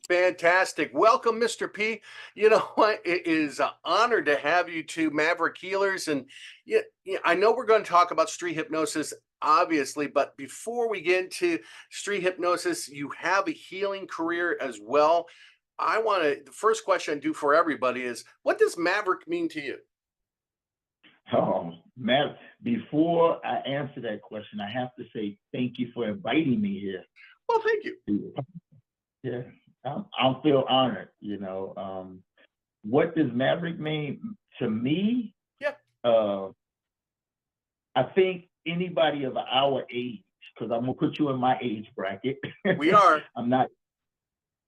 Fantastic. Welcome, Mr. P. You know what? It is an honor to have you to Maverick Healers. And yeah, I know we're going to talk about street hypnosis, obviously, but before we get into street hypnosis, you have a healing career as well. The first question I do for everybody is what does Maverick mean to you? Oh, Matt, before I answer that question, I have to say thank you for inviting me here. Well, thank you. Yeah, I'll feel honored. What does Maverick mean to me? Yeah, Uh, I think anybody of our age, because I'm gonna put you in my age bracket. we are. I'm not.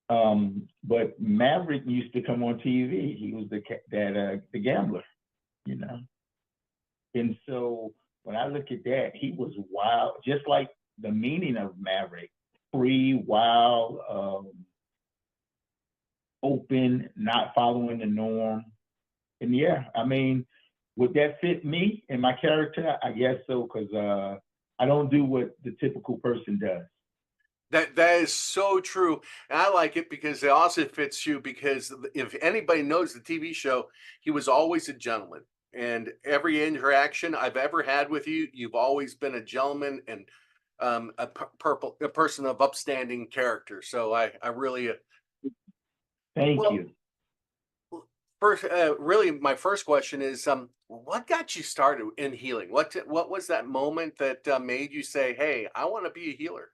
But Maverick used to come on TV. He was the gambler, you know. And so when I look at that, he was wild, just like the meaning of Maverick, free, wild, open, not following the norm. And yeah, I mean, would that fit me and my character? I guess so, because I don't do what the typical person does. That is so true. And I like it because it also fits you because if anybody knows the TV show, he was always a gentleman. And every interaction I've ever had with you, you've always been a gentleman and a person of upstanding character. So I really Thank well you. first really my first question is what got you started in healing? What was that moment that made you say, "Hey, I want to be a healer"?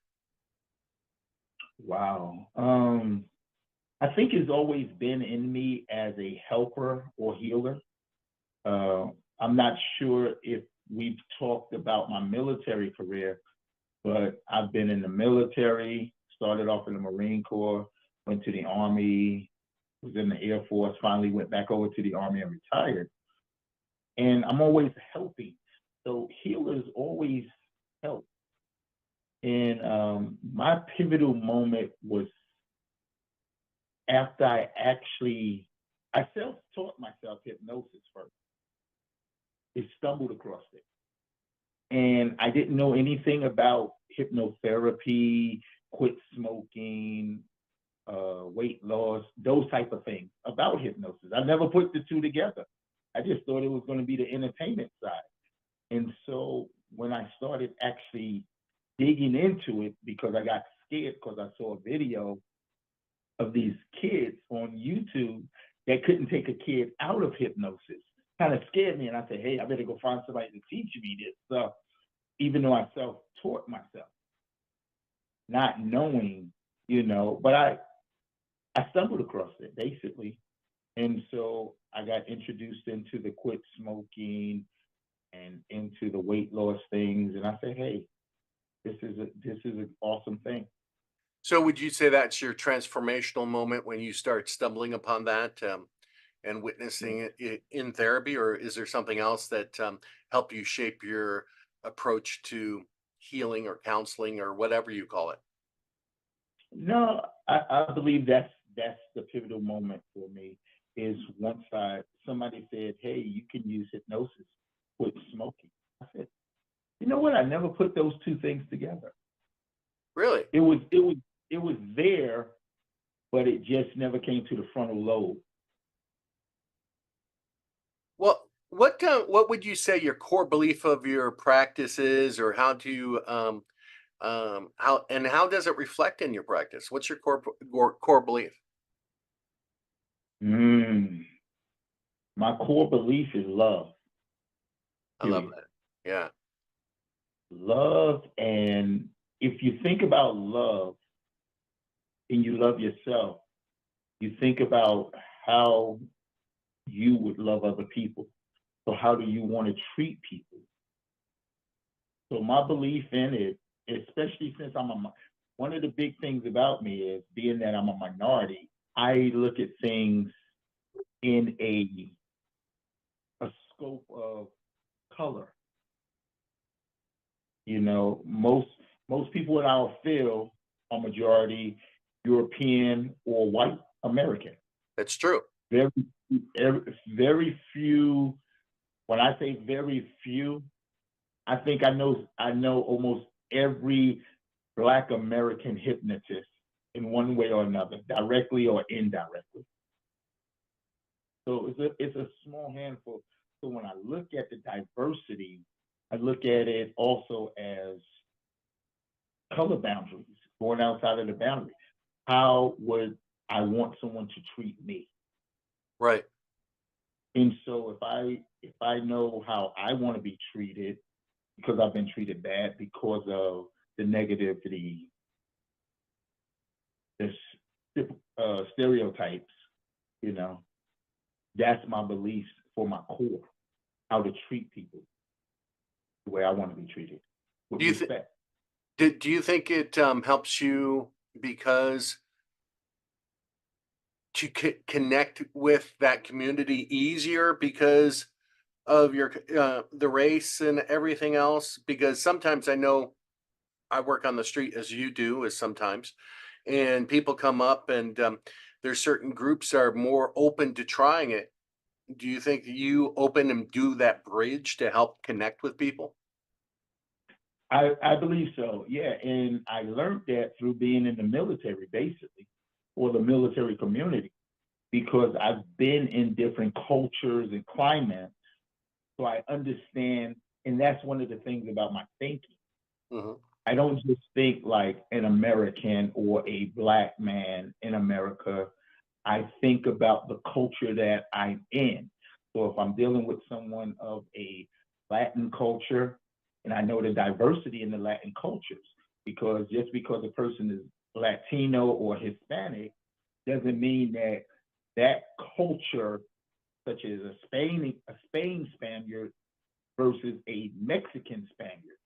Wow. I think it's always been in me as a helper or healer. Uh, I'm not sure if we've talked about my military career, but I've been in the military, started off in the Marine Corps, went to the Army, was in the Air Force, finally went back over to the Army and retired. And I'm always helping. So healers always help. And my pivotal moment was after I self-taught myself hypnosis first. I stumbled across it. And I didn't know anything about hypnotherapy, quit smoking, weight loss, those type of things about hypnosis. I never put the two together. I just thought it was going to be the entertainment side. And so when I started actually digging into it, because I got scared because I saw a video of these kids on YouTube that couldn't take a kid out of hypnosis, kind of scared me. And I said, hey, I better go find somebody to teach me this stuff, even though I self-taught myself, not knowing, but I stumbled across it basically. And so I got introduced into the quit smoking and into the weight loss things. And I said, hey, this is an awesome thing. So would you say that's your transformational moment when you start stumbling upon that and witnessing it in therapy, or is there something else that helped you shape your approach to healing or counseling or whatever you call it? No, I believe that's the pivotal moment for me is once somebody said, hey, you can use hypnosis with smoking. I said, you know what? I never put those two things together. Really? It was there, but it just never came to the frontal lobe. Well, what would you say your core belief of your practice is, or how do you how does it reflect in your practice? What's your core belief? Mm, my core belief is love, I love period. that. Yeah, Love, and if you think about love and you love yourself, you think about how you would love other people. So how do you want to treat people? So my belief in it, especially since one of the big things about me is being that I'm a minority, I look at things in a scope of color. Most people in our field are majority European or white American. that's true. Very, very few. When I say very few, I think I know almost every Black American hypnotist in one way or another, directly or indirectly. So it's a small handful. So when I look at the diversity, I look at it also as color boundaries, going outside of the boundary. How would I want someone to treat me? Right. And so if I know how I want to be treated, because I've been treated bad because of the negativity, the stereotypes, you know, that's my beliefs for my core, how to treat people the way I want to be treated, with Do you think respect. do you think it helps you because to connect with that community easier because of your the race and everything else? Because sometimes I know I work on the street as you do, as sometimes, and people come up and there's certain groups are more open to trying it. Do you think you open and do that bridge to help connect with people? I believe so, yeah. And I learned that through being in the military, basically, or the military community, because I've been in different cultures and climates. So I understand, and that's one of the things about my thinking. Hmm. I don't just think like an American or a Black man in America. I think about the culture that I'm in. So if I'm dealing with someone of a Latin culture, and I know the diversity in the Latin cultures, because just because a person is Latino or Hispanic doesn't mean that that culture, such as a Spain Spaniard versus a Mexican Spaniard.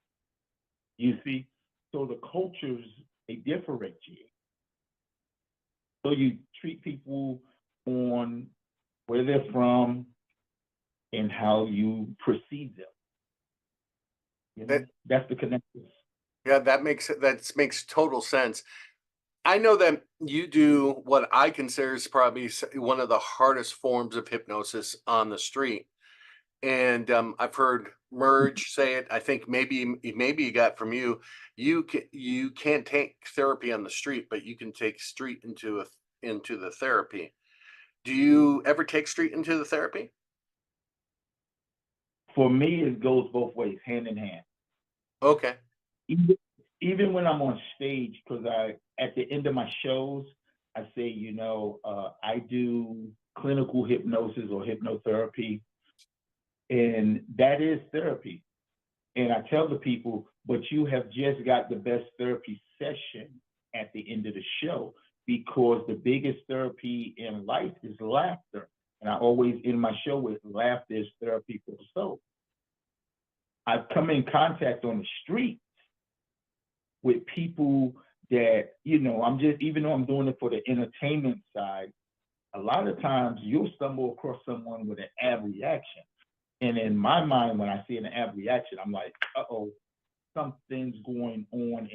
You see, so the cultures, they differentiate. So you treat people on where they're from and how you perceive them. You That know, that's the connection. yeah, that makes total sense. I know that you do what I consider is probably one of the hardest forms of hypnosis on the street. And I've heard Merge say it. I think maybe you got from you. You can't take therapy on the street, but you can take street into the therapy. Do you ever take street into the therapy? For me, it goes both ways, hand in hand. Okay. Even, even when I'm on stage, because at the end of my shows, I say, I do clinical hypnosis or hypnotherapy, and that is therapy. And I tell the people, but you have just got the best therapy session at the end of the show, because the biggest therapy in life is laughter. And I always end my show with laughter is therapy for the soul. I've come in contact on the street with people that, I'm just, even though I'm doing it for the entertainment side, a lot of times you'll stumble across someone with an abreaction. And in my mind, when I see an abreaction, I'm like, uh-oh, something's going on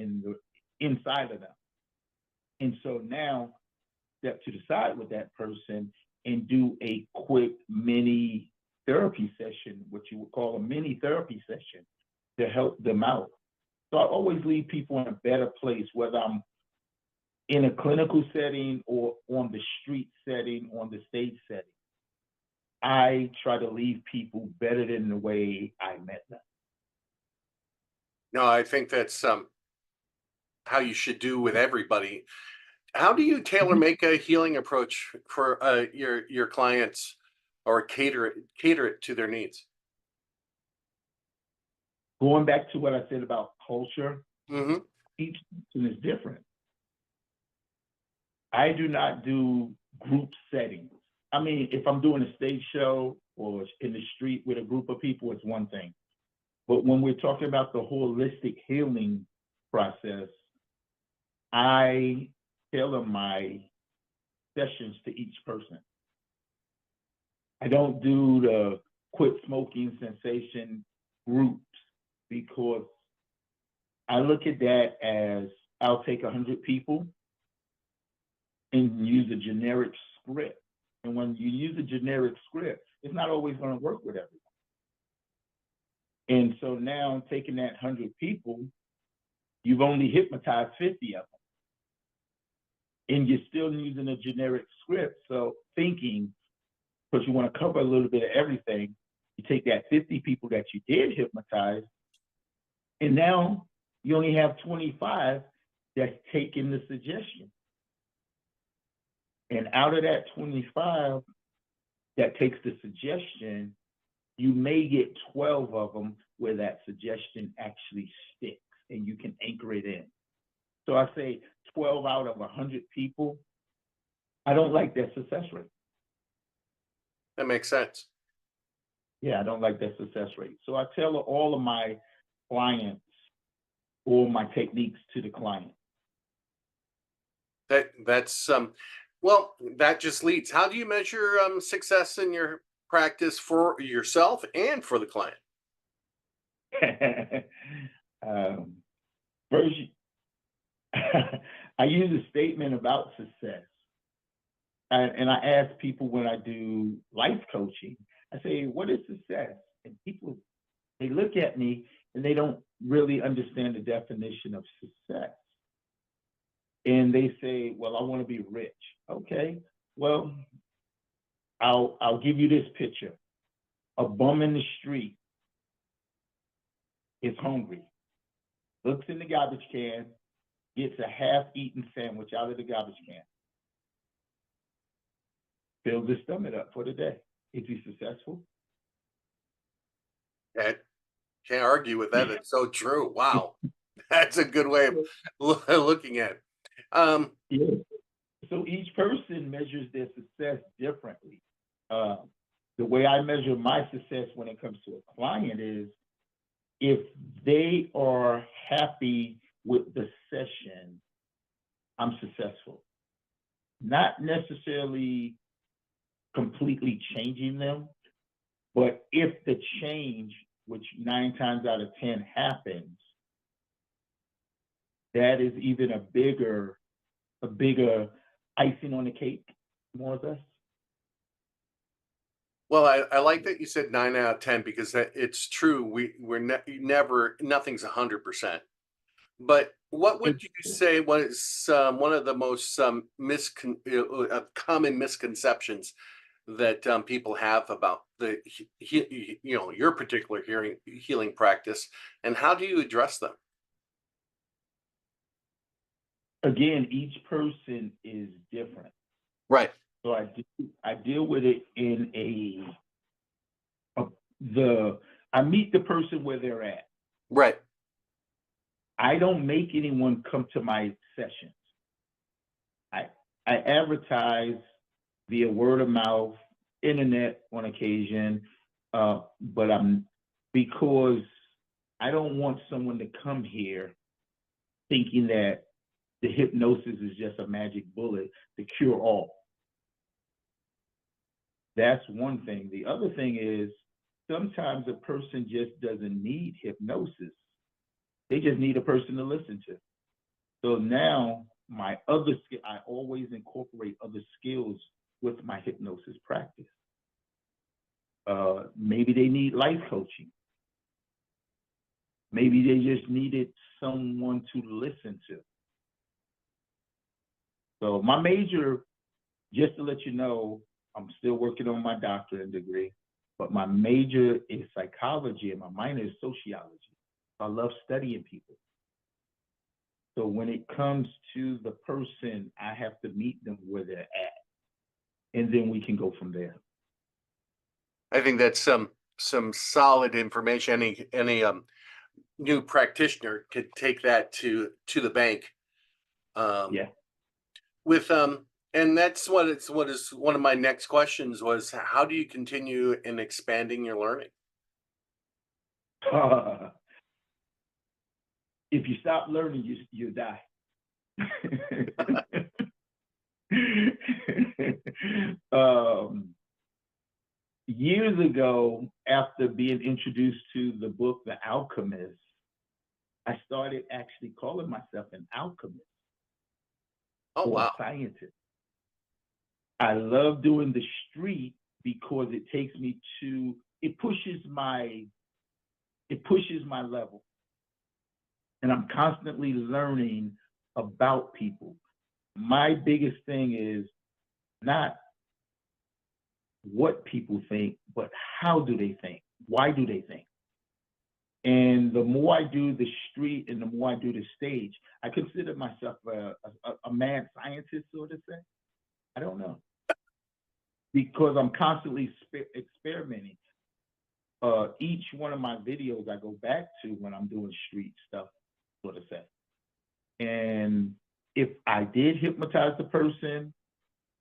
inside of them. And so now step to the side with that person and do a quick mini therapy session, what you would call a mini therapy session, to help them out. So I always leave people in a better place, whether I'm in a clinical setting or on the street setting, on the stage setting. I try to leave people better than the way I met them. No, I think that's how you should do with everybody. How do you tailor Mhm. make a healing approach for your clients, or cater it to their needs? Going back to what I said about culture, Hmm. each person is different. I do not do group settings. I mean, if I'm doing a stage show or in the street with a group of people, it's one thing. But when we're talking about the holistic healing process, I tailor my sessions to each person. I don't do the quit smoking sensation groups, because I look at that as, I'll take 100 people and use a generic script. And when you use a generic script, it's not always going to work with everyone. And so now, taking that 100 people, you've only hypnotized 50 of them. and you're still using a generic script. So thinking, because you want to cover a little bit of everything, you take that 50 people that you did hypnotize, and now you only have 25 that's taking the suggestion. And out of that 25 that takes the suggestion, you may get 12 of them where that suggestion actually sticks and you can anchor it in. So I say 12 out of 100 people, I don't like that success rate. That makes sense. Yeah, I don't like that success rate. So I tell all of my clients all my techniques to the client. That's well, that just leads. How do you measure success in your practice for yourself and for the client? um, First, I use a statement about success. And I ask people when I do life coaching, I say, what is success? And people, they look at me and they don't really understand the definition of success. And they say, well, I want to be rich. Okay, well, I'll give you this picture. A bum in the street is hungry, looks in the garbage can, gets a half-eaten sandwich out of the garbage can, fills his stomach up for the day. Is he successful? Can't argue with that. It's so true. Wow. That's a good way of looking at it. Yeah. So each person measures their success differently. The way I measure my success when it comes to a client is if they are happy with the session, I'm successful. Not necessarily completely changing them, but if the change, which 9 times out of 10 happens, that is even a bigger icing on the cake, more or less. Well, I like that you said 9 out of 10 because it's true. We're never nothing's 100%. But what would you say was one of the most common misconceptions that people have about your particular healing practice, and how do you address them? Again, each person is different. Right. So I deal with it in I meet the person where they're at. Right. I don't make anyone come to my sessions. I advertise via word of mouth, internet on occasion, but because I don't want someone to come here thinking that the hypnosis is just a magic bullet to cure all. That's one thing. The other thing is sometimes a person just doesn't need hypnosis. They just need a person to listen to. So now I always incorporate other skills with my hypnosis practice. Maybe they need life coaching. Maybe they just needed someone to listen to. So my major, just to let you know, I'm still working on my doctorate degree, but my major is psychology and my minor is sociology. I love studying people. So when it comes to the person, I have to meet them where they're at, and then we can go from there. I think that's some solid information. Any new practitioner could take that to the bank. Yeah. With and that's what is one of my next questions was, how do you continue in expanding your learning? If you stop learning, you die. Years ago, after being introduced to the book The Alchemist, I started actually calling myself an alchemist or a scientist. I love doing the street because it takes me to, it pushes my level. And I'm constantly learning about people. my biggest thing is not what people think, but how do they think? Why do they think? And the more I do the street and the more I do the stage, I consider myself a mad scientist, so to say. I don't know. Because I'm constantly experimenting. Each one of my videos I go back to when I'm doing street stuff, so to say. And if I did hypnotize the person,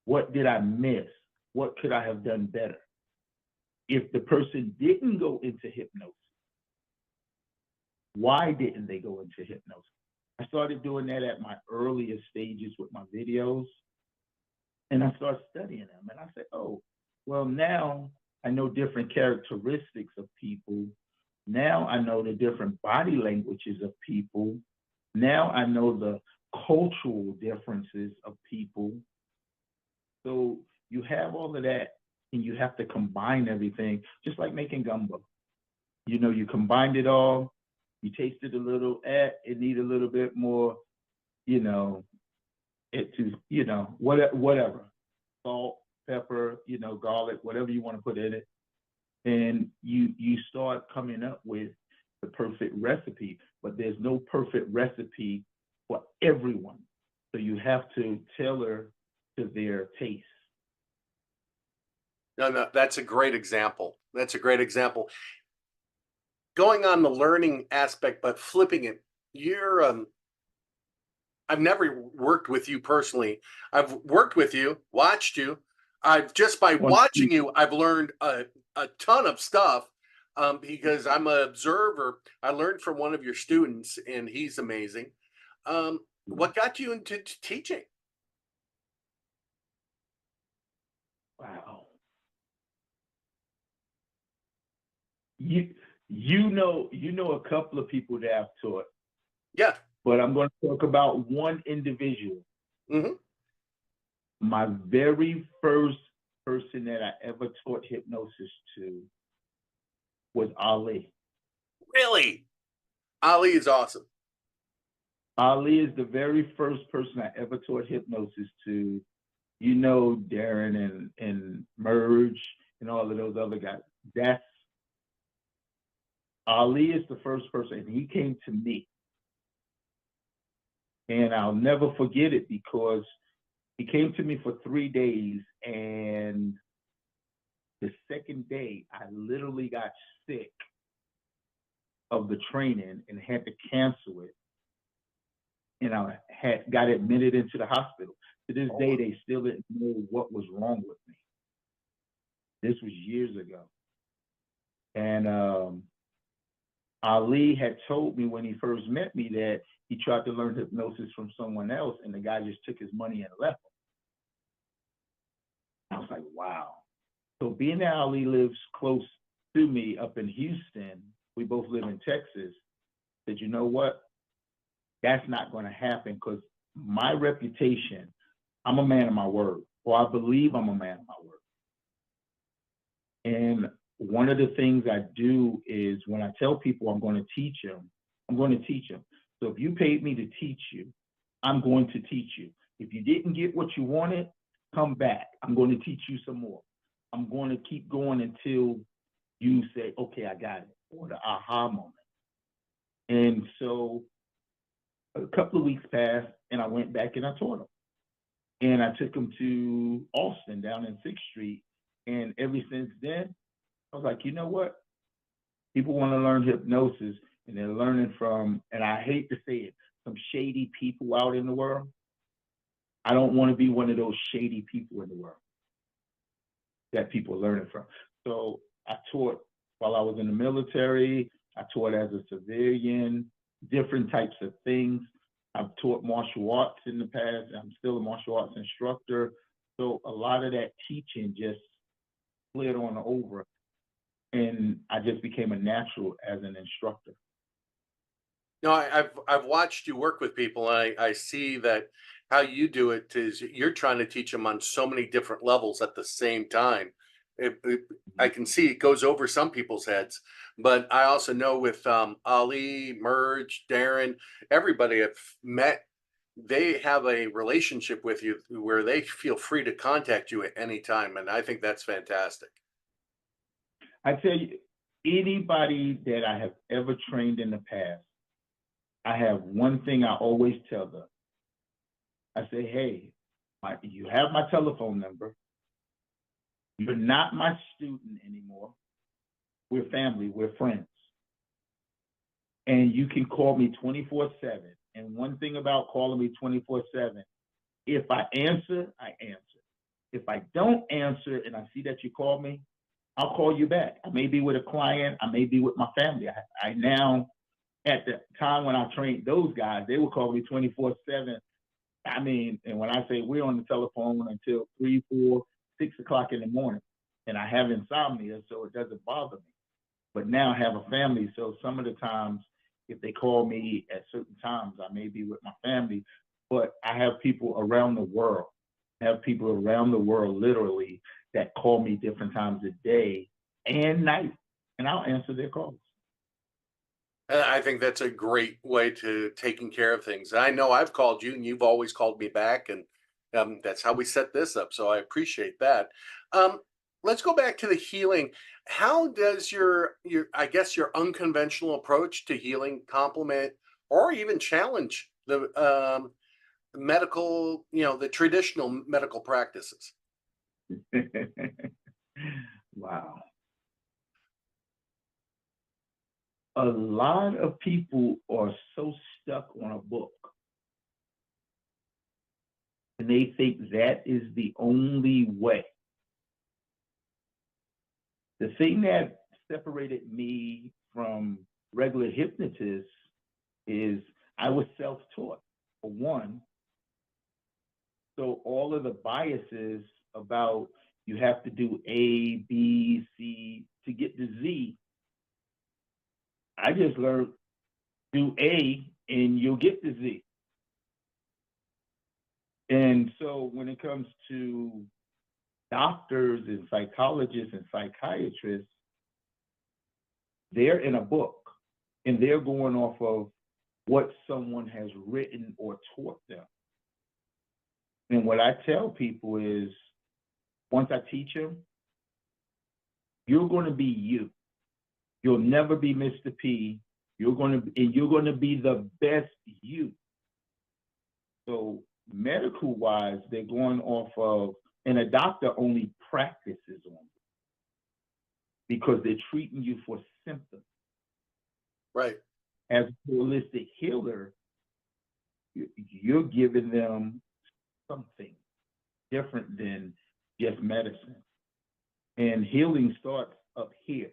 what did I miss? What could I have done better? If the person didn't go into hypnosis, why didn't they go into hypnosis? I started doing that at my earliest stages with my videos. And I started studying them. And I said, oh, well, now I know different characteristics of people. Now I know the different body languages of people. Now I know the cultural differences of people. So you have all of that, and you have to combine everything, just like making gumbo. You know, you combined it all, you tasted a little, it need a little bit more, you know, whatever, salt, pepper, garlic, whatever you want to put in it. And you start coming up with the perfect recipe, but there's no perfect recipe for everyone. So you have to tailor to their taste. No, that's a great example. That's a great example. Going on the learning aspect, but flipping it, you're I've never worked with you personally. I've worked with you, watched you. I've just by watching you, I've learned a ton of stuff because I'm an observer. I learned from one of your students, and he's amazing. What got you into teaching? Wow. You know a couple of people that I've taught, Yeah. but I'm going to talk about one individual. Hmm. My very first person that I ever taught hypnosis to was Ali. Really? Ali is awesome. Ali is the very first person I ever taught hypnosis to. You know, Darren and Merge and all of those other guys. That's Ali is the first person, and he came to me. And I'll never forget it because he came to me for 3 days, and the second day, I literally got sick of the training and had to cancel it. And I got admitted into the hospital. To this day, they still didn't know what was wrong with me. This was years ago. And Ali had told me when he first met me that he tried to learn hypnosis from someone else, and the guy just took his money and left him. I was like, wow. So being that Ali lives close to me up in Houston, we both live in Texas, said, you know what? That's not going to happen because my reputation, I'm a man of my word, or I believe I'm a man of my word. And one of the things I do is when I tell people I'm going to teach them, I'm going to teach them. So if you paid me to teach you, I'm going to teach you. If you didn't get what you wanted, come back. I'm going to teach you some more. I'm going to keep going until you say, okay, I got it, or the aha moment. And so a couple of weeks passed, and I went back and I taught them. And I took them to Austin down in 6th Street. And ever since then, I was like, you know what? People want to learn hypnosis, and they're learning from, and I hate to say it, some shady people out in the world. I don't want to be one of those shady people in the world that people are learning from. So I taught while I was in the military. I taught as a civilian, different types of things. I've taught martial arts in the past. I'm still a martial arts instructor. So a lot of that teaching just slid on over, and I just became a natural as an instructor. No, I've watched you work with people, and I see that how you do it is you're trying to teach them on so many different levels at the same time. I can see it goes over some people's heads, but I also know with Ali, Merge, Darren, everybody I've met, they have a relationship with you where they feel free to contact you at any time. And I think that's fantastic. I tell you, anybody that I have ever trained in the past, I have one thing I always tell them. I say, hey, you have my telephone number. You're not my student anymore. We're family, we're friends. And you can call me 24/7. And one thing about calling me 24/7, if I answer, I answer. If I don't answer and I see that you call me, I'll call you back. I may be with a client, I may be with my family. I now, at the time when I trained those guys, they would call me 24/7. I mean, and when I say we're on the telephone until 3, 4, 6 o'clock in the morning, and I have insomnia, so it doesn't bother me. But now I have a family, so some of the times, if they call me at certain times, I may be with my family, but I have people around the world. I have people around the world, literally, that call me different times of day and night, and I'll answer their calls. And I think that's a great way to taking care of things. I know I've called you and you've always called me back, and that's how we set this up. So I appreciate that. Um, let's go back to the healing. How does your I guess your unconventional approach to healing complement or even challenge the medical, the traditional medical practices? Wow. A lot of people are so stuck on a book, and they think that is the only way. The thing that separated me from regular hypnotists is I was self-taught, for one. So all of the biases about you have to do A, B, C to get to Z, I just learned do A and you'll get to Z. And so when it comes to doctors and psychologists and psychiatrists, they're in a book and they're going off of what someone has written or taught them. And what I tell people is, once I teach them, you're going to be you. You'll never be Mr. P. You're going to be the best you. So medical wise, they're going off of, and a doctor only practices on you because they're treating you for symptoms. Right. As a holistic healer, you're giving them something different than just medicine. And healing starts up here.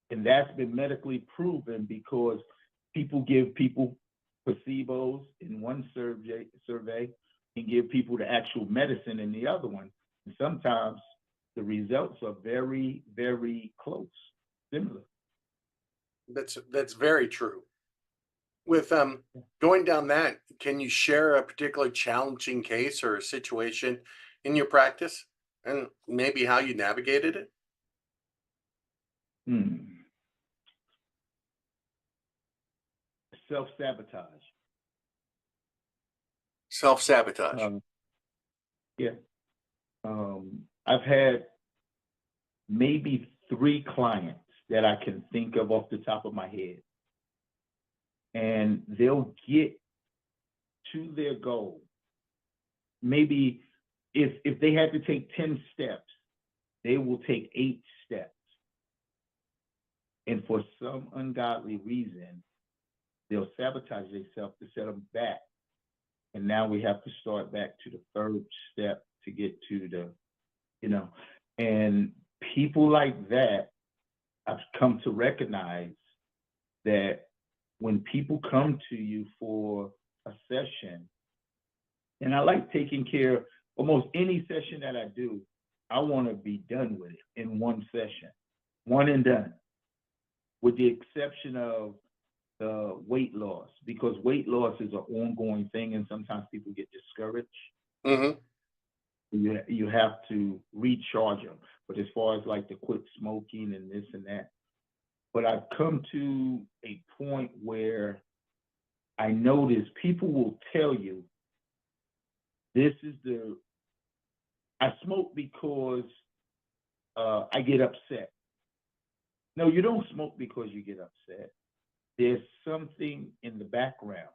And that's been medically proven because people give people placebos in one survey and give people the actual medicine in the other one. And sometimes the results are very, very close, similar. That's very true. With going down that, can you share a particularly challenging case or a situation in your practice and maybe how you navigated it? Hmm. Self-sabotage. Self-sabotage. Yeah. I've had maybe 3 clients that I can think of off the top of my head. And they'll get to their goal. Maybe if they had to take 10 steps, they will take 8 steps. And for some ungodly reason, they'll sabotage themselves to set them back. And now we have to start back to the 3rd step to get to the, and people like that, I've come to recognize that when people come to you for a session, and I like taking care of almost any session that I do, I want to be done with it in one session, one and done, with the exception of the weight loss, because weight loss is an ongoing thing and sometimes people get discouraged. Hmm. You have to recharge them. But as far as like to quit smoking and this and that, but I've come to a point where I notice people will tell you, I smoke because I get upset. No, you don't smoke because you get upset. There's something in the background.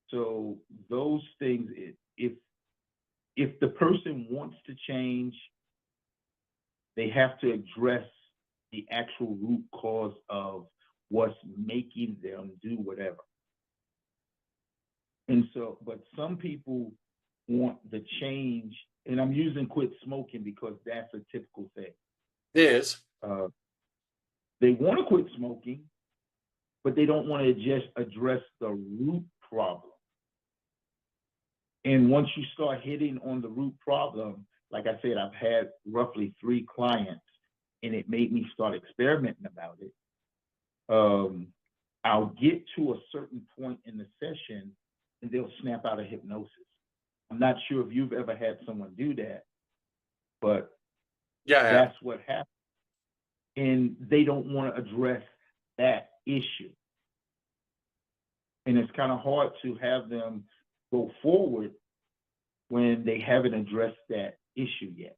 So those things, if the person wants to change, they have to address the actual root cause of what's making them do whatever. And so, but some people want the change, and I'm using quit smoking because that's a typical thing. It is. They want to quit smoking, but they don't want to just address the root problem. And once you start hitting on the root problem, like I said, I've had roughly 3 clients, and it made me start experimenting about it. I'll get to a certain point in the session, and they'll snap out of hypnosis. I'm not sure if you've ever had someone do that, but Yeah, that's what happens. And they don't want to address that issue. And it's kind of hard to have them go forward when they haven't addressed that issue yet.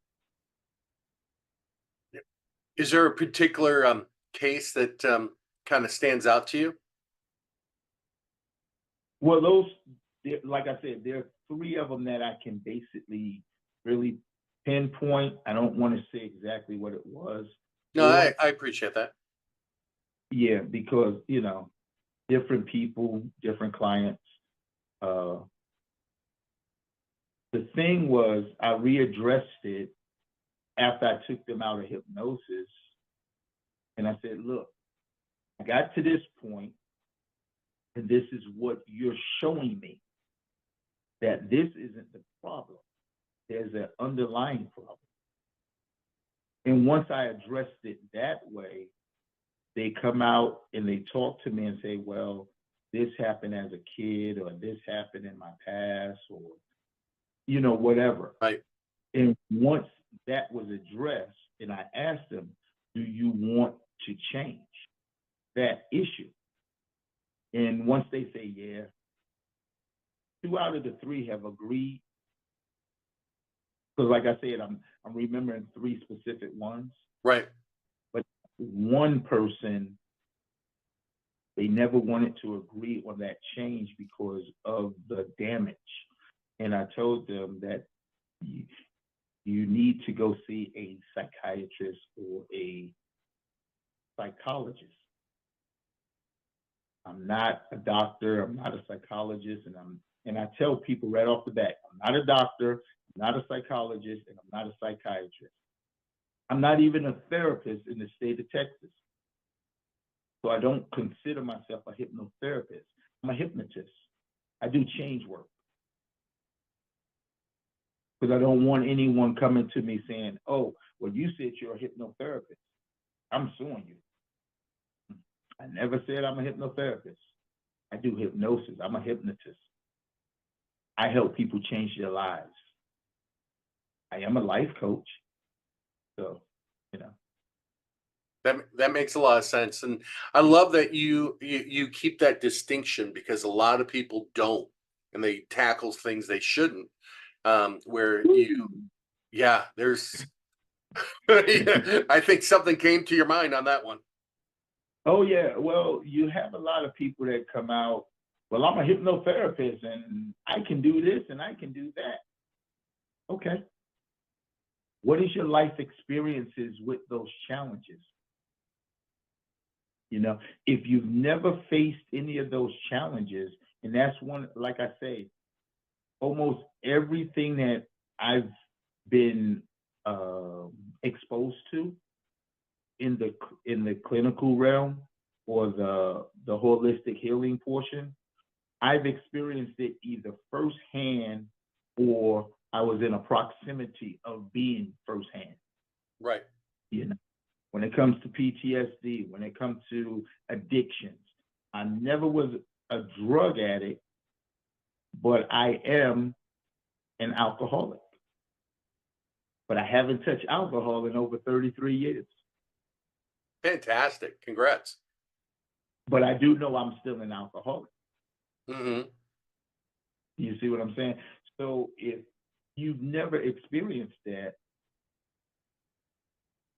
Is there a particular case that kind of stands out to you? Well, like I said, there are 3 of them that I can basically really pinpoint. I don't want to say exactly what it was. No, I appreciate that. Yeah, because, different people, different clients. The thing was, I readdressed it after I took them out of hypnosis. And I said, look, I got to this point, and this is what you're showing me, that this isn't the problem. There's an underlying problem. And once I addressed it that way, they come out and they talk to me and say, well, this happened as a kid, or this happened in my past, or, whatever. Right. And once that was addressed, and I asked them, do you want to change that issue? And once they say, yeah, 2 out of the 3 have agreed. Because like I said, I'm remembering 3 specific ones. Right. But one person, they never wanted to agree on that change because of the damage. And I told them that you need to go see a psychiatrist or a psychologist. I'm not a doctor, I'm not a psychologist, and I tell people right off the bat, I'm not a doctor, I'm not a psychologist, and I'm not a psychiatrist. I'm not even a therapist in the state of Texas. So I don't consider myself a hypnotherapist. I'm a hypnotist. I do change work. Because I don't want anyone coming to me saying, oh, well, you said you're a hypnotherapist. I'm suing you. I never said I'm a hypnotherapist. I do hypnosis. I'm a hypnotist. I help people change their lives. I am a life coach. So, That makes a lot of sense, and I love that you keep that distinction, because a lot of people don't, and they tackle things they shouldn't. Where there's, I think something came to your mind on that one. Oh yeah, well, you have a lot of people that come out, well, I'm a hypnotherapist and I can do this and I can do that. Okay. What is your life experiences with those challenges? If you've never faced any of those challenges, and that's one, like I say, almost everything that I've been exposed to in the clinical realm or the holistic healing portion, I've experienced it either firsthand or I was in a proximity of being firsthand. Right. When it comes to PTSD, when it comes to addictions, I never was a drug addict, but I am an alcoholic. But I haven't touched alcohol in over 33 years. Fantastic. Congrats. but I do know I'm still an alcoholic. Hmm. You see what I'm saying? So if you've never experienced that,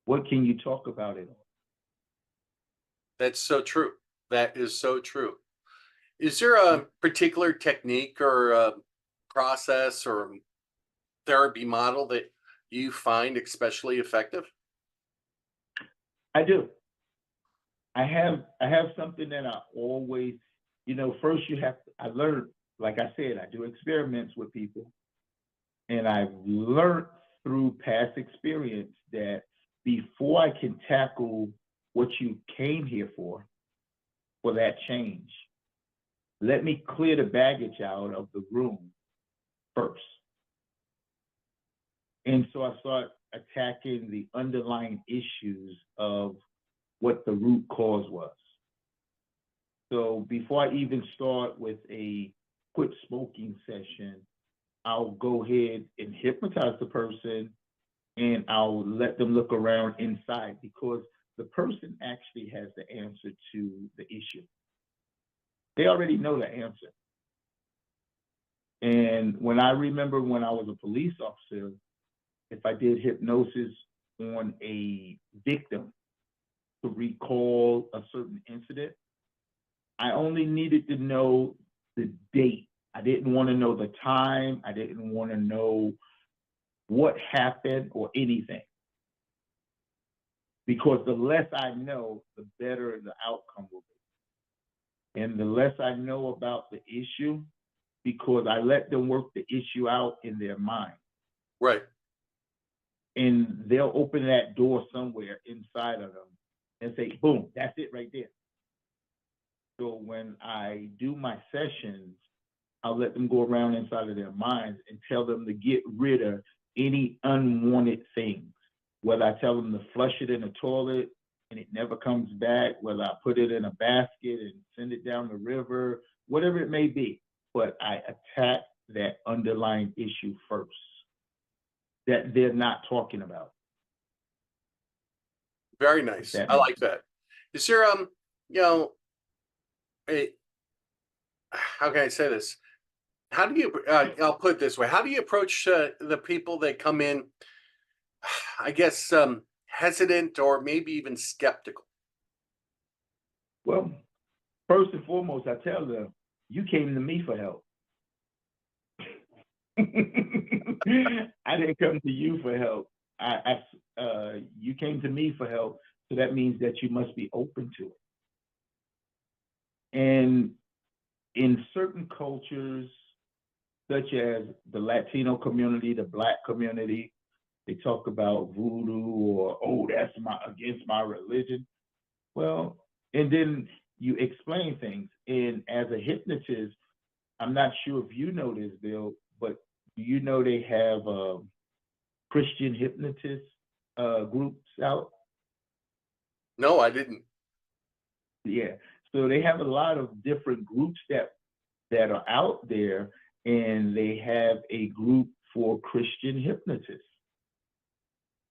what can you talk about it on? That's so true. That is so true. Is there a particular technique or process or therapy model that you find especially effective? I do. I have something that I always, first I learned, like I said, I do experiments with people, and I've learned through past experience that before I can tackle what you came here for that change, let me clear the baggage out of the room first. And so I start attacking the underlying issues of what the root cause was. So before I even start with a quit smoking session, I'll go ahead and hypnotize the person, and I'll let them look around inside, because the person actually has the answer to the issue. They already know the answer. And when I remember when I was a police officer, if I did hypnosis on a victim to recall a certain incident, I only needed to know the date. I didn't want to know the time. I didn't want to know what happened or anything. Because the less I know, the better the outcome will be. And the less I know about the issue, because I let them work the issue out in their mind. Right. And they'll open that door somewhere inside of them and say, boom, that's it right there. So when I do my sessions, I'll let them go around inside of their minds and tell them to get rid of any unwanted things. Whether I tell them to flush it in the toilet and it never comes back, whether I put it in a basket and send it down the river, whatever it may be. But I attack that underlying issue first that they're not talking about. Very nice. I like that. Is there you know, a, how can I say this? How do you I'll put it this way. How do you approach the people that come in, I guess, hesitant or maybe even skeptical? Well, first and foremost, I tell them, you came to me for help. I didn't come to you for help. You came to me for help, so that means that you must be open to it. And in certain cultures, such as the Latino community, the Black community, they talk about voodoo or, oh, that's against my religion. Well, and then you explain things. And as a hypnotist, I'm not sure if you know this, Bill, but do you know they have Christian hypnotist groups out? No, I didn't. Yeah. So they have a lot of different groups that are out there, and they have a group for Christian hypnotists.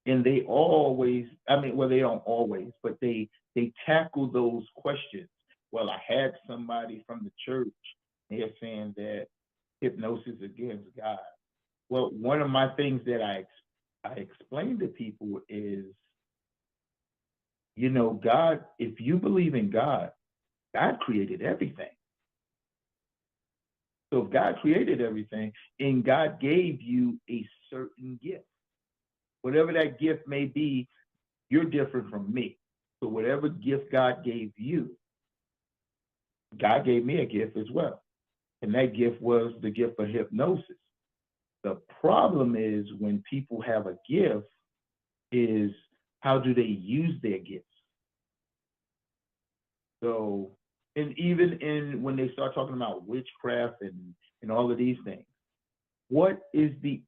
And they always, well, they don't always, but they tackle those questions. Well, I had somebody from the church, they're saying that hypnosis against God. Well, one of my things that I explain to people is, God, if you believe in God, God created everything. So if God created everything and God gave you a certain gift, whatever that gift may be, you're different from me. So whatever gift God gave you, God gave me a gift as well. And that gift was the gift of hypnosis. The problem is when people have a gift is how do they use their gifts? So, and even when they start talking about witchcraft and all of these things, what is the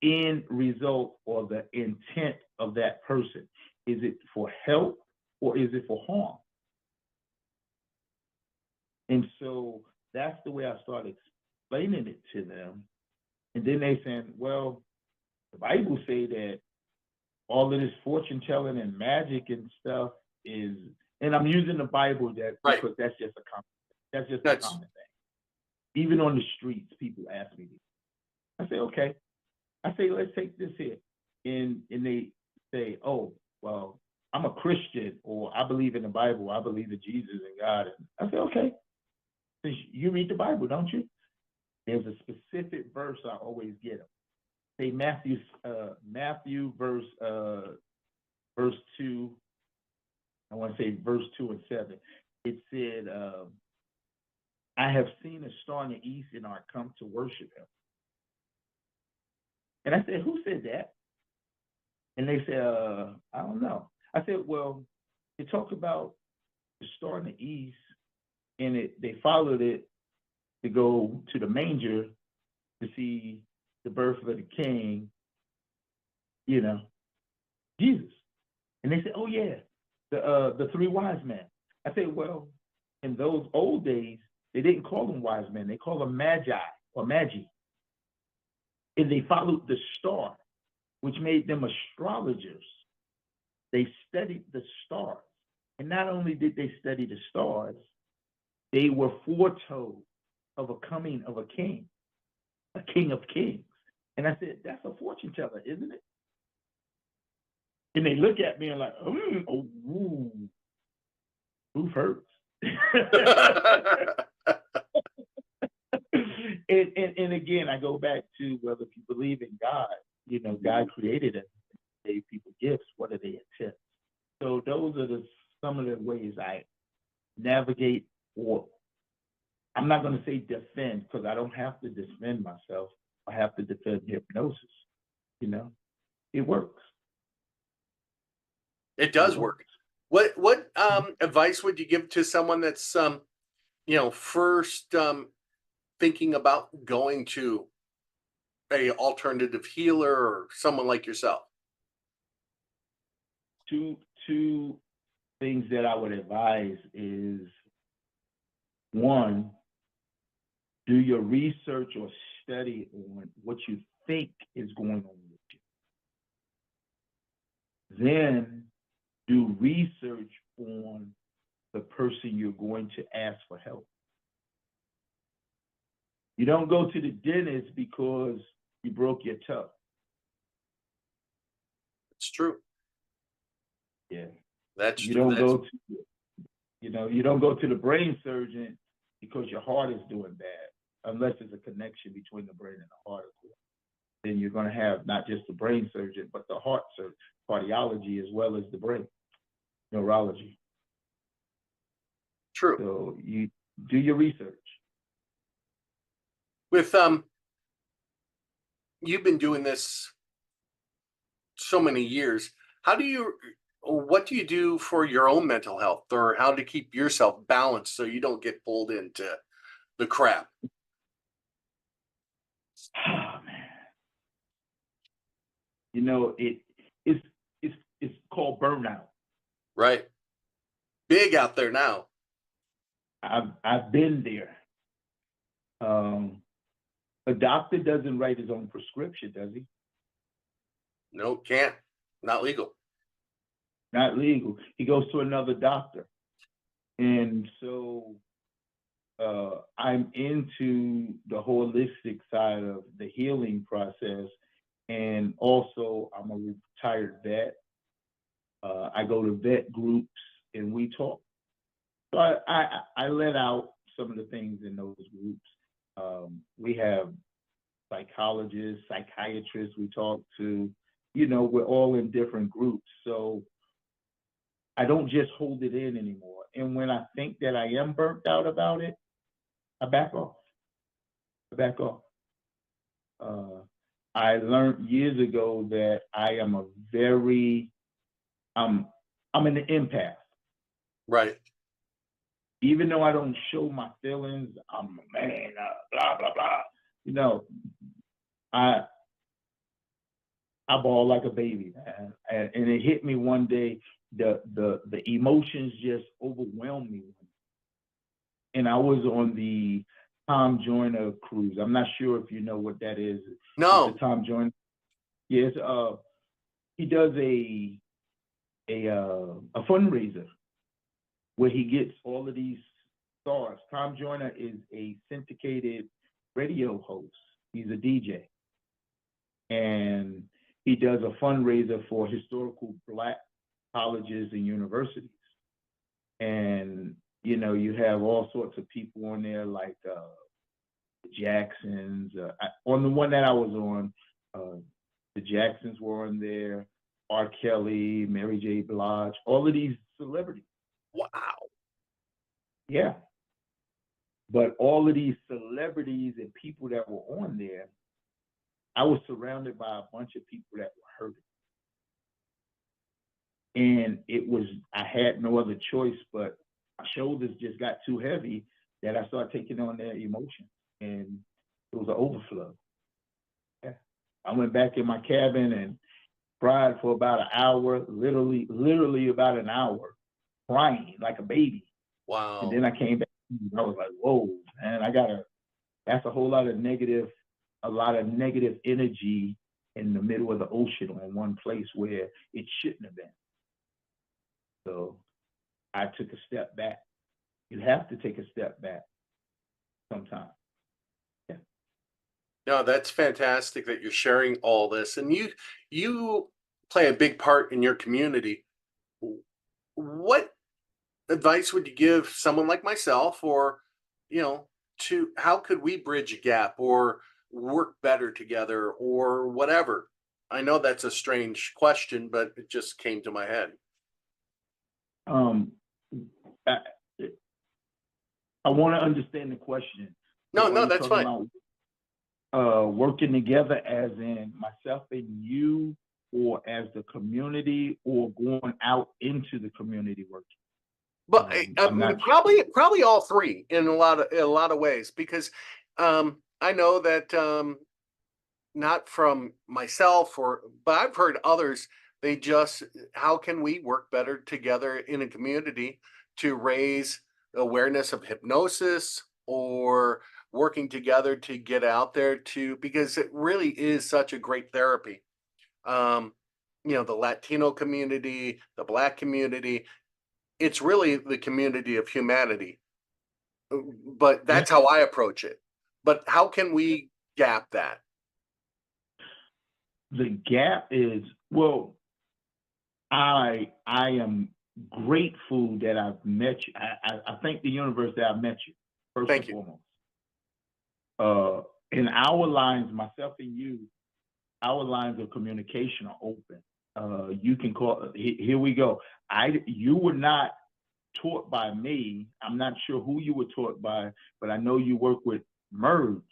end result or the intent of that person? Is it for help or is it for harm? And so that's the way I started explaining it to them. And then they saying, well, the Bible say that all of this fortune telling and magic and stuff is And I'm using the Bible Right. because that's just a common That's thing. Even on the streets, people ask me this. I say, okay. I say, let's take this here. And they say, oh, well, I'm a Christian, or I believe in the Bible, I believe in Jesus and God. And I say, okay. You read the Bible, don't you? There's a specific verse I always get them. Say Matthew verse 2. I want to say verse 2 and 7. It said, I have seen a star in the east and I come to worship him. And I said, who said that? And they said, I don't know. I said, well, it talked about the star in the east, and they followed it to go to the manger to see the birth of the king, Jesus. And they said, oh yeah, the three wise men. I said, well, in those old days, they didn't call them wise men. They called them magi or magi. And they followed the star, which made them astrologers. They studied the stars. And not only did they study the stars, they were foretold of a coming of a king of kings. And I said, that's a fortune teller, isn't it? And they look at me and like, proof hurts. and again, I go back to whether you believe in God, God created us, gave people gifts. What are they intent? So those are some of the ways I navigate, or I'm not going to say defend, because I don't have to defend myself. I have to defend hypnosis. It works. It does work. What advice would you give to someone that's first thinking about going to a alternative healer or someone like yourself? Two things that I would advise is, one, do your research or study on what you think is going on with you. Then do research on the person you're going to ask for help. You don't go to the dentist because you broke your toe. It's true. Yeah. That's you true. don't go to you don't go to the brain surgeon because your heart is doing bad, unless there's a connection between the brain and the heart. Then you're going to have not just the brain surgeon, but the heart surgeon, cardiology, as well as the brain, neurology. True. So you do your research. With you've been doing this so many years. What do you do for your own mental health, or how to keep yourself balanced so you don't get pulled into the crap? Oh man. It's called burnout. Right. Big out there now. I've been there. A doctor doesn't write his own prescription, does he? No, can't. Not legal. Not legal. He goes to another doctor. And so I'm into the holistic side of the healing process. And also, I'm a retired vet. I go to vet groups and we talk. So I let out some of the things in those groups. We have psychologists, psychiatrists we talk to. We're all in different groups. So I don't just hold it in anymore. And when I think that I am burnt out about it, I back off. I learned years ago that I am I'm an empath. Right. Even though I don't show my feelings, I'm a man, blah, blah, blah. I bawl like a baby, man. And it hit me one day, the emotions just overwhelmed me. And I was on the Tom Joyner cruise. I'm not sure if you know what that is. No. It's the Tom Joyner. Yes, he does a fundraiser where he gets all of these stars. Tom Joyner is a syndicated radio host. He's a DJ. And he does a fundraiser for historical Black colleges and universities. And, you know, you have all sorts of people on there like the Jacksons. On the one that I was on, the Jacksons were on there, R. Kelly, Mary J. Blige, all of these celebrities. Wow. Yeah. But all of these celebrities and people that were on there, I was surrounded by a bunch of people that were hurting. And I had no other choice, but my shoulders just got too heavy that I started taking on their emotions. And it was an overflow. Yeah. I went back in my cabin and cried for about an hour, literally about an hour, crying like a baby. Wow. And then I came back and I was like, whoa, man, that's a whole lot of negative energy in the middle of the ocean in one place where it shouldn't have been. So I took a step back. You have to take a step back sometimes. Yeah. No, that's fantastic that you're sharing all this, and you play a big part in your community. What advice would you give someone like myself, or to how could we bridge a gap or work better together or whatever? I know that's a strange question, but it just came to my head. I, I want to understand the question. No, So are you that's talking fine. about working together as in myself and you, or as the community, or going out into the community working? But I'm not probably all three in a lot of ways, because I know that not from myself but I've heard others. They just how can we work better together in a community to raise awareness of hypnosis, or working together to get out there because it really is such a great therapy. Um, the Latino community, the Black community, it's really the community of humanity. But Yeah. that's how I approach it. But how can we gap that? The gap is, well, I am grateful that I've met you. I thank the universe that I've met you, first and Thank you. foremost. In our lines, myself and you, our lines of communication are open. You can call. Here we go. You were not taught by me. I'm not sure who you were taught by, but I know you work with Merge,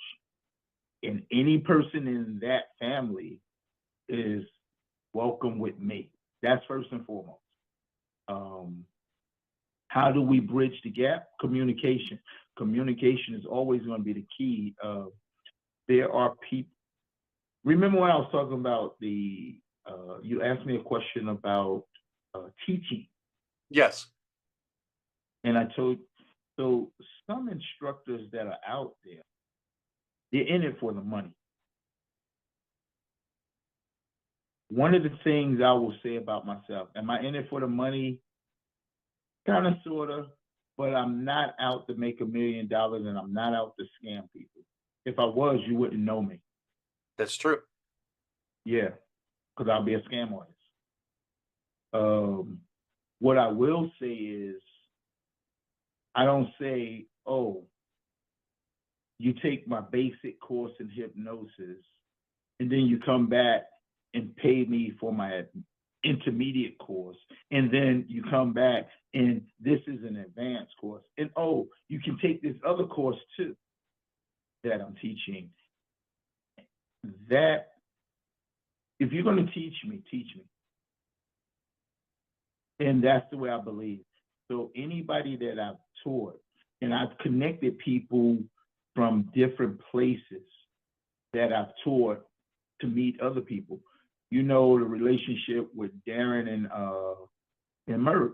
and any person in that family is welcome with me. That's first and foremost. How do we bridge the gap? Communication. Communication is always going to be the key. There are people. Remember when I was talking about you asked me a question about teaching. Yes. And I told, so some instructors that are out there, they're in it for the money. One of the things I will say about myself, am I in it for the money? Kind of, sort of, but I'm not out to make $1 million, and I'm not out to scam people. If I was, you wouldn't know me. That's true. Yeah, because I'll be a scam artist. What I will say is, I don't say, oh, you take my basic course in hypnosis, and then you come back and pay me for my intermediate course, and then you come back and this is an advanced course, and oh, you can take this other course too that I'm teaching. That if you're going to teach me, and that's the way I believe. So anybody that I've taught, and I've connected people from different places that I've taught to meet other people. You know, the relationship with Darren and Merge.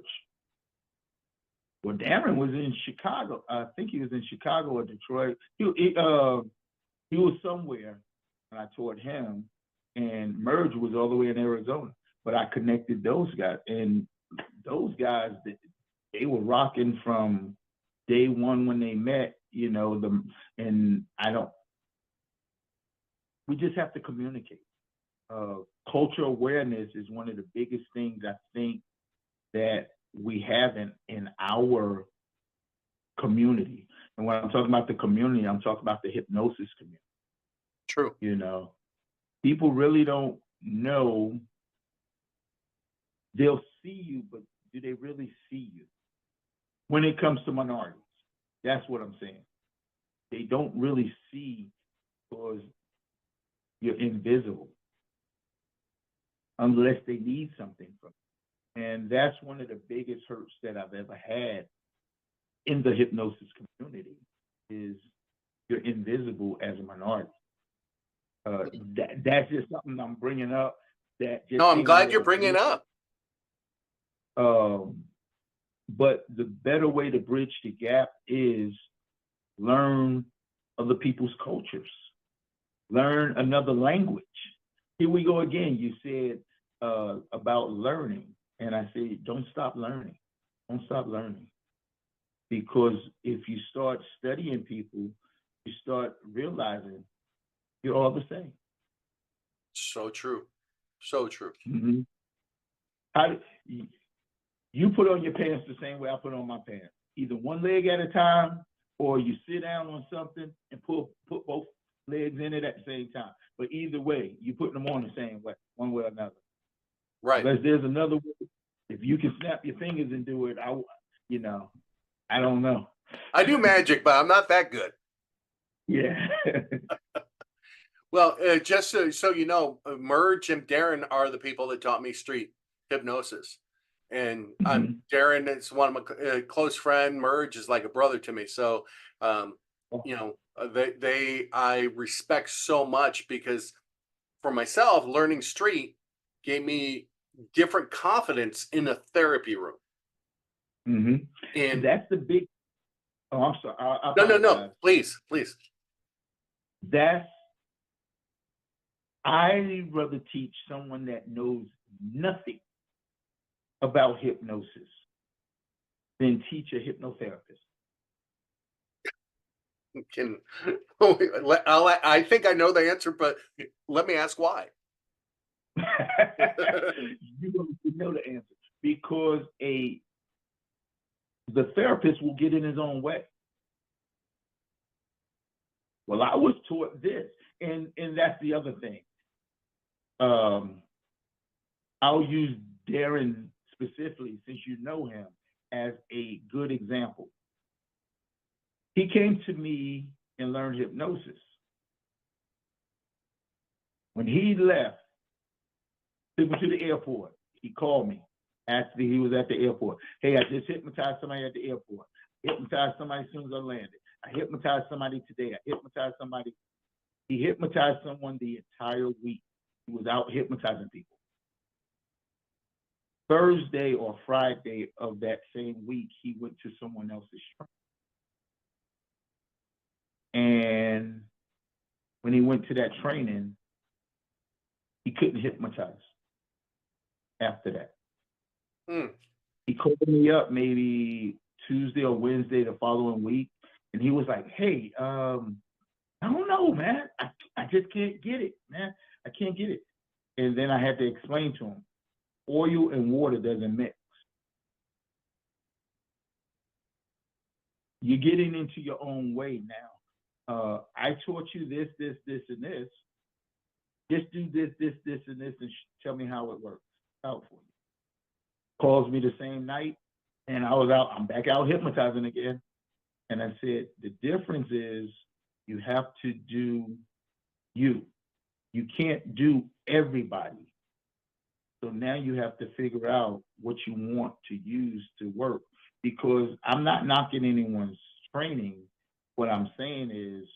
Well, Darren was in Chicago. I think he was in Chicago or Detroit. He was somewhere when I taught him, and Merge was all the way in Arizona. But I connected those guys, and those guys, they were rocking from day one when they met, you know, we just have to communicate. Cultural awareness is one of the biggest things I think that we have in our community. And when I'm talking about the community, I'm talking about the hypnosis community. True. You know, people really don't know. They'll see you, but do they really see you? When it comes to minorities, that's what I'm saying. They don't really see because you're invisible unless they need something from you. And that's one of the biggest hurts that I've ever had in the hypnosis community is you're invisible as a minority. That's just something I'm bringing up. That just No, I'm glad you're bringing up. But the better way to bridge the gap is learn other people's cultures, learn another language. Here we go again. You said about learning, and I say don't stop learning. Don't stop learning. Because if you start studying people, you start realizing you're all the same. So true. So true. Mm-hmm. You put on your pants the same way I put on my pants. Either one leg at a time, or you sit down on something and put both legs in it at the same time. But either way, you put them on the same way, one way or another. Right. Unless there's another way. If you can snap your fingers and do it, I don't know. I do magic, but I'm not that good. Yeah. Well, just so you know, Merge and Darren are the people that taught me street hypnosis. And Darren is one of my close friend. Merge is like a brother to me. So, you know, I respect so much because for myself, learning street gave me different confidence in a therapy room. Mm-hmm. And that's the big. Oh, I'm sorry. No. Please. I'd rather teach someone that knows nothing about hypnosis than teach a hypnotherapist. I think I know the answer, but let me ask why. You know the answer because the therapist will get in his own way. Well, I was taught this, and that's the other thing. I'll use Darren specifically, since you know him, as a good example. He came to me and learned hypnosis. When he left, he went to the airport. He called me. Actually, he was at the airport. Hey, I just hypnotized somebody at the airport. Hypnotized somebody as soon as I landed. I hypnotized somebody today. I hypnotized somebody. He hypnotized someone the entire week. He was out hypnotizing people. Thursday or Friday of that same week, he went to someone else's shrine. And when he went to that training, he couldn't hypnotize after that. He called me up maybe Tuesday or Wednesday the following week, and he was like, hey, I don't know, man. I just can't get it, man. I can't get it. And then I had to explain to him, oil and water doesn't mix. You're getting into your own way now. I taught you this, and this. Just do this, and this, and tell me how it works out for you. Calls me the same night, and I'm back out hypnotizing again. And I said, the difference is you have to do you. You can't do everybody. So now you have to figure out what you want to use to work. Because I'm not knocking anyone's training. What I'm saying is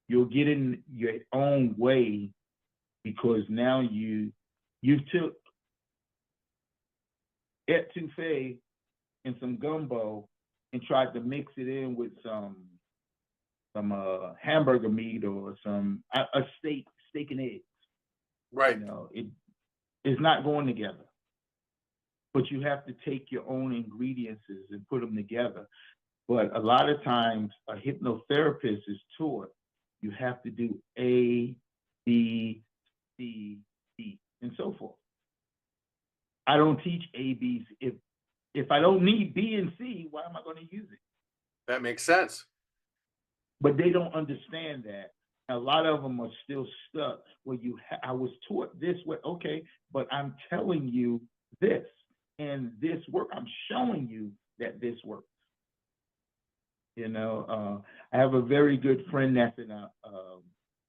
you'll get in your own way because now you took etouffee and some gumbo and tried to mix it in with some hamburger meat or a steak and eggs. Right. You know, it's not going together. but you have to take your own ingredients and put them together. But a lot of times, a hypnotherapist is taught you have to do A, B, C, D, and so forth. I don't teach A, B. If I don't need B and C, why am I going to use it? That makes sense. But they don't understand that. A lot of them are still stuck where I was taught this way. Okay, but I'm telling you this, and this work. I'm showing you that this works. You know, I have a very good friend that's in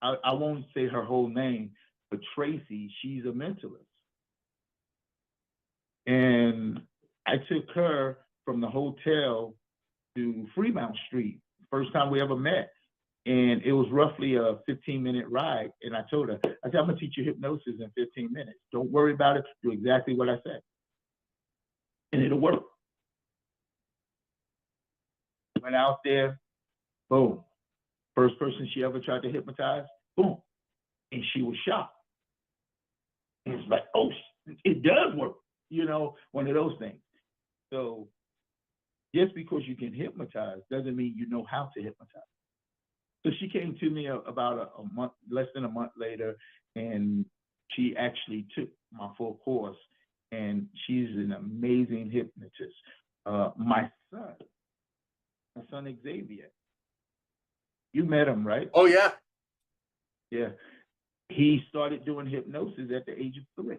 I won't say her whole name, but Tracy, she's a mentalist. And I took her from the hotel to Fremont Street, first time we ever met. And it was roughly a 15-minute ride. And I told her, I said, I'm gonna teach you hypnosis in 15 minutes. Don't worry about it, do exactly what I said. And it'll work. Went out there, boom. First person she ever tried to hypnotize, boom. And she was shocked. And it's like, oh, it does work. You know, one of those things. So just because you can hypnotize doesn't mean you know how to hypnotize. So she came to me about a month, less than a month later, and she actually took my full course, and she's an amazing hypnotist. My son Xavier, you met him, right? Oh, yeah. Yeah. He started doing hypnosis at the age of 3.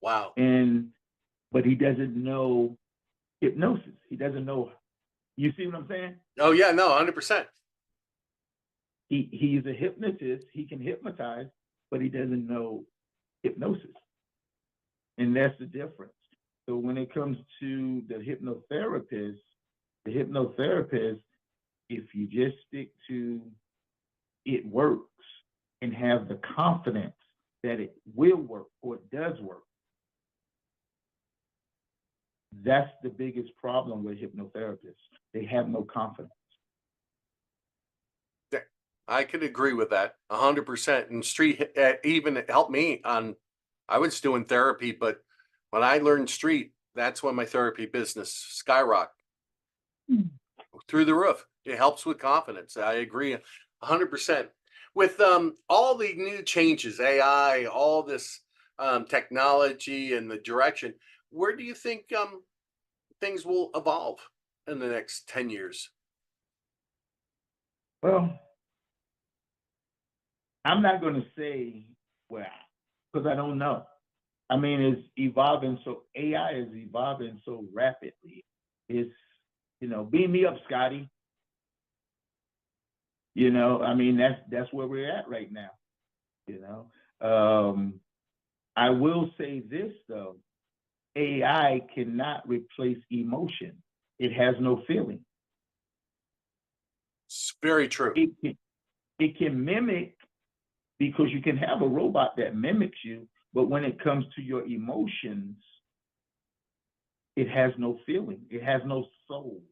Wow. But he doesn't know hypnosis. He doesn't know. You see what I'm saying? Oh, yeah, no, 100%. He's a hypnotist. He can hypnotize, but he doesn't know hypnosis. And that's the difference. So when it comes to the hypnotherapist, if you just stick to it works and have the confidence that it will work or it does work, that's the biggest problem with hypnotherapists. They have no confidence. I could agree with that 100%. And street even helped me on, I was doing therapy, but when I learned street, that's when my therapy business skyrocketed through the roof. It helps with confidence. I agree 100%. With all the new changes, AI, all this technology and the direction, where do you think things will evolve in the next 10 years? Well, I'm not going to say well, because I don't know. I mean, it's evolving. So AI is evolving so rapidly. It's, beam me up, Scotty. I mean, that's where we're at right now. I will say this though, AI cannot replace emotion. It has no feeling. It's very true. It can mimic, because you can have a robot that mimics you, but when it comes to your emotions, it has no feeling. It has no soul.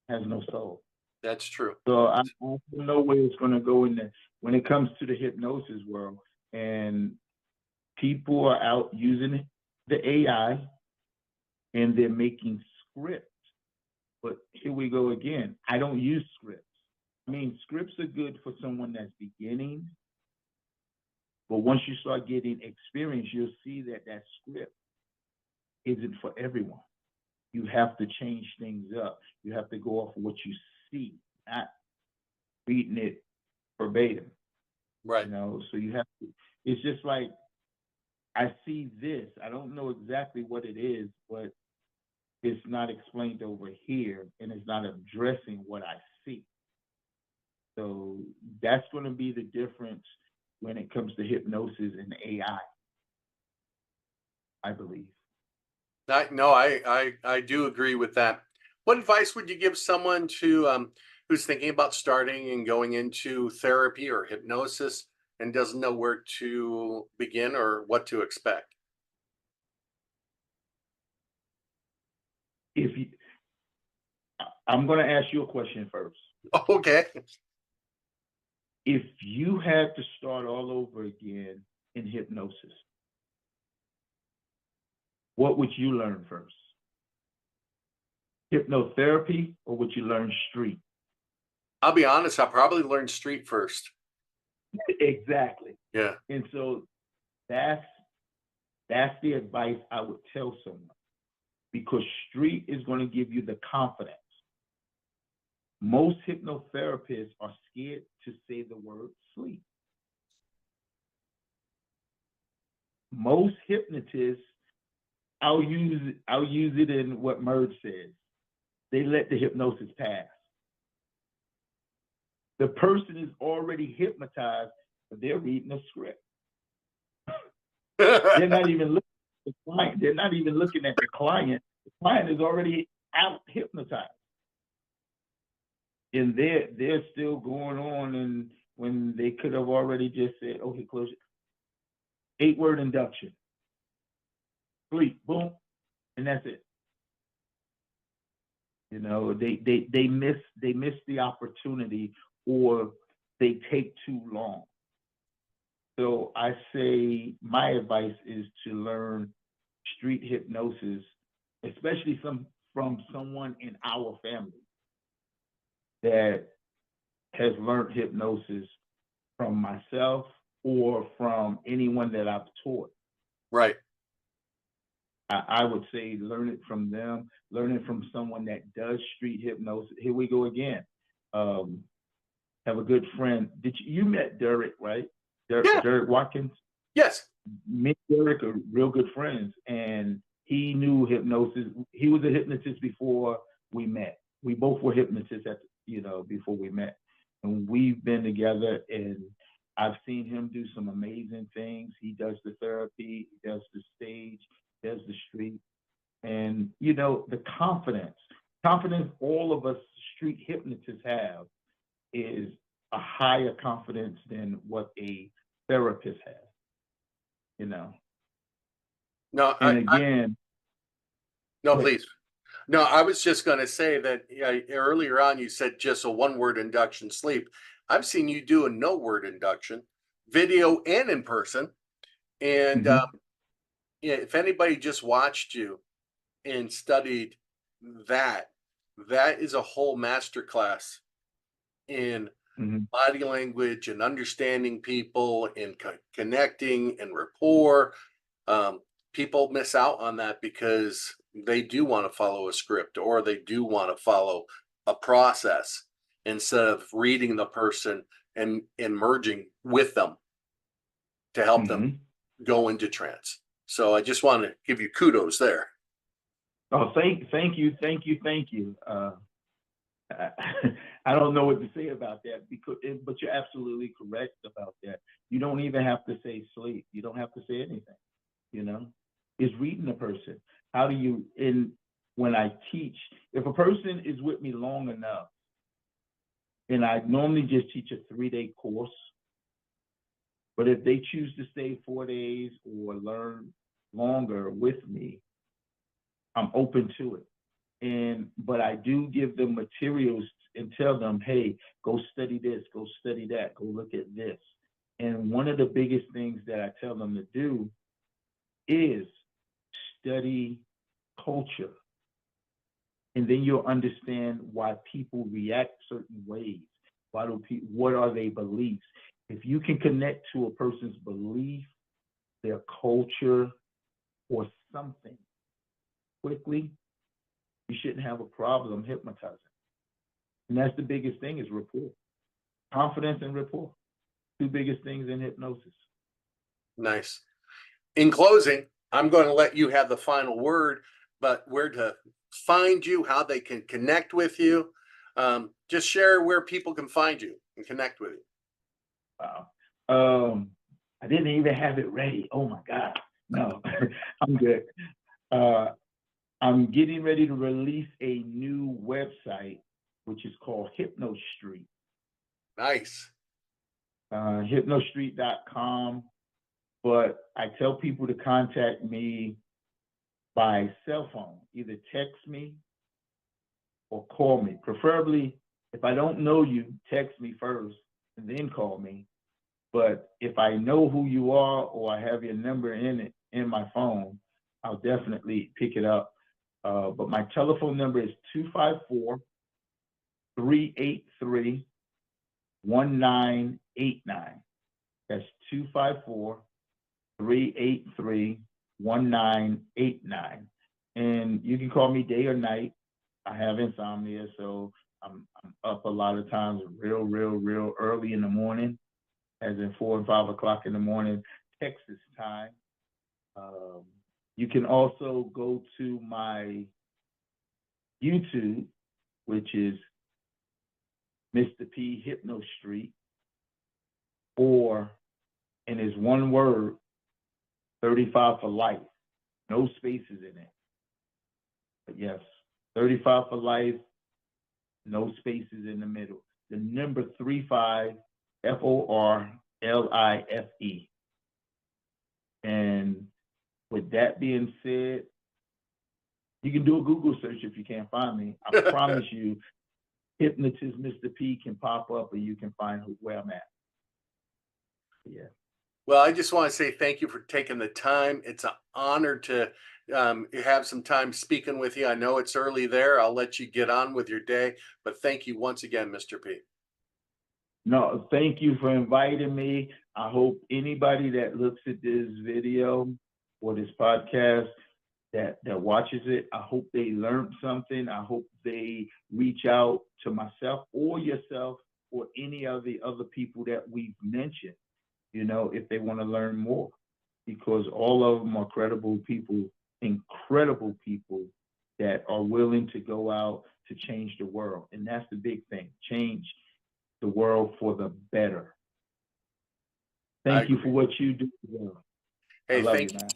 Has no soul. That's true. So I don't know where it's going to go in there when it comes to the hypnosis world. And people are out using the AI and they're making scripts. But here we go again. I don't use scripts. I mean, scripts are good for someone that's beginning. But once you start getting experience, you'll see that script isn't for everyone. You have to change things up. You have to go off of what you see, not reading it verbatim. Right. So you have to, it's just like, I see this. I don't know exactly what it is, but it's not explained over here and it's not addressing what I see. So that's going to be the difference when it comes to hypnosis and AI, I believe. I do agree with that. What advice would you give someone to who's thinking about starting and going into therapy or hypnosis and doesn't know where to begin or what to expect? I'm going to ask you a question first. Okay. if you had to start all over again in hypnosis, what would you learn first? Hypnotherapy, or would you learn street? I'll be honest, I probably learned street first. Exactly. Yeah. And so that's the advice I would tell someone, because street is going to give you the confidence. Most hypnotherapists are scared to say the word sleep. Most hypnotists, I'll use it in what Merge says. They let the hypnosis pass. The person is already hypnotized, but they're reading a script. They're not even looking at the client. They're not even looking at the client. The client is already out hypnotized. And they're still going on, and when they could have already just said, okay, close it. 8-word induction. Sleep, boom, and that's it. You know, they miss the opportunity, or they take too long. So I say my advice is to learn street hypnosis, especially from someone in our family that has learned hypnosis from myself or from anyone that I've taught. Right. I would say learn it from them, learn it from someone that does street hypnosis. Here we go again. Have a good friend. You met Derek, right? Yeah. Derek Watkins? Yes. Me and Derek are real good friends, and he knew hypnosis. He was a hypnotist before we met. We both were hypnotists before we met. And we've been together, and I've seen him do some amazing things. He does the therapy, he does the stage, does the street. And, the confidence all of us street hypnotists have is a higher confidence than what a therapist has, No, And again, no, please. No, I was just going to say that earlier on you said just a one-word induction sleep. I've seen you do a no-word induction, video and in person. And if anybody just watched you and studied that, that is a whole masterclass in body language and understanding people and connecting and rapport. People miss out on that because they do want to follow a script, or they do want to follow a process instead of reading the person and merging with them to help them go into trance. So I just want to give you kudos there. Oh, thank you. I don't know what to say about that, but you're absolutely correct about that. You don't even have to say sleep. You don't have to say anything. It's reading a person. How do you, when I teach, if a person is with me long enough, and I normally just teach a 3-day course, but if they choose to stay 4 days or learn longer with me, I'm open to it. But I do give them materials and tell them, hey, go study this, go study that, go look at this. And one of the biggest things that I tell them to do is study culture. And then you'll understand why people react certain ways. What are their beliefs? If you can connect to a person's belief, their culture, or something quickly, you shouldn't have a problem hypnotizing. And that's the biggest thing, is rapport. Confidence and rapport. Two biggest things in hypnosis. Nice. In closing, I'm going to let you have the final word, but where to find you, how they can connect with you. Just share where people can find you and connect with you. Wow. I didn't even have it ready. Oh my God. No, I'm good. I'm getting ready to release a new website, which is called HypnoStreet. Nice. HypnoStreet.com. But I tell people to contact me by cell phone. Either text me or call me. Preferably, if I don't know you, text me first, and then call me. But if I know who you are or I have your number in my phone, I'll definitely pick it up. But my telephone number is 254-383-1989. That's 254-383-1989. And you can call me day or night. I have insomnia, so I'm up a lot of times real early in the morning, as in 4 and 5 o'clock in the morning, Texas time. You can also go to my YouTube, which is Mr. P Hypno Street, or, and it's one word, 35 for life. No spaces in it. But yes, 35 for life, no spaces in the middle. The number 35, FORLIFE. And with that being said, you can do a Google search if you can't find me. I promise you, Hypnotist Mr. P can pop up and you can find where I'm at. Yeah. Well, I just want to say thank you for taking the time. It's an honor to have some time speaking with you. I know it's early there. I'll let you get on with your day, but thank you once again, Mr. P. No, thank you for inviting me. I hope anybody that looks at this video or this podcast that watches it, I hope they learned something. I hope they reach out to myself or yourself or any of the other people that we've mentioned, you know, if they want to learn more, because all of them are credible people, incredible people that are willing to go out to change the world. And that's the big thing, change the world for the better. Thank you for what you do. Hey, I love thank you, man.